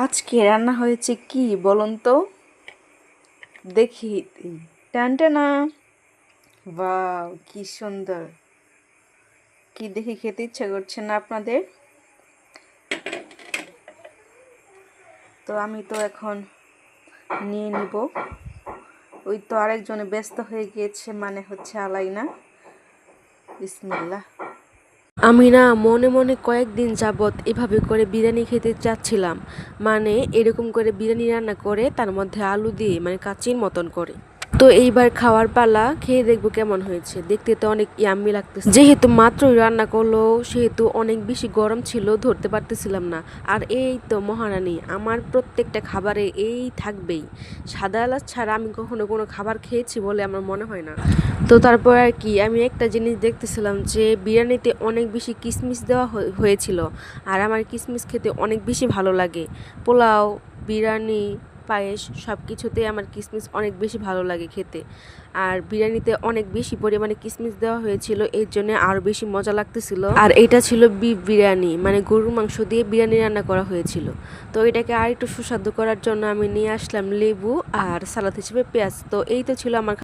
আজকে রান্না হয়েছে কি বলুন তো? দেখি। টানটানা। ওয়াও, কি সুন্দর! কি দেখে খেতে ইচ্ছা করছে না আপনাদের? তো আমি তো এখন নিয়ে নিব। ওই তো আরেকজনে ব্যস্ত হয়ে গিয়েছে, মানে হচ্ছে আলাইনা। বিসমিল্লাহ। আমি না মনে মনে কয়েকদিন যাবৎ এভাবে করে বিরিয়ানি খেতে চাচ্ছিলাম। মানে এরকম করে বিরিয়ানি রান্না করে তার মধ্যে আলু দিয়ে মানে কাচির মতন করে। তো এইবার খাওয়ার পালা, খেয়ে দেখবো কেমন হয়েছে। দেখতে তো অনেক ইয়াম্মি লাগতেছে। যেহেতু মাত্রই রান্না করলো সেহেতু অনেক বেশি গরম ছিল, ধরতে পারতেছিলাম না। আর এই তো মহারানী, আমার প্রত্যেকটা খাবারে এই থাকবেই। সাদা এলাচ ছাড়া আমি কখনো কোনো খাবার খেয়েছি বলে আমার মনে হয় না। তো তারপর আর কি, আমি একটা জিনিস দেখতেছিলাম যে বিরিয়ানিতে অনেক বেশি কিশমিশ দেওয়া হয়েছিল। আর আমার কিশমিশ খেতে অনেক বেশি ভালো লাগে। পোলাও, বিরিয়ানি, পায়েস সব কিছুতেই আমার কিশমিশ অনেক বেশি ভালো লাগে খেতে। আর বিরিয়ানিতে অনেক বেশি পরিমাণে কিশমিশ দেওয়া হয়েছিল, এর জন্য আরও বেশি মজা লাগতেছিল। আর এটা ছিল বিফ বিরিয়ানি, মানে গরুর মাংস দিয়ে বিরিয়ানি রান্না করা হয়েছিল। তো এটাকে আর একটু সুস্বাদু করার জন্য আমি নিয়ে আসলাম লেবু আর সালাদ হিসেবে পেঁয়াজ। তো এই তো ছিল আমার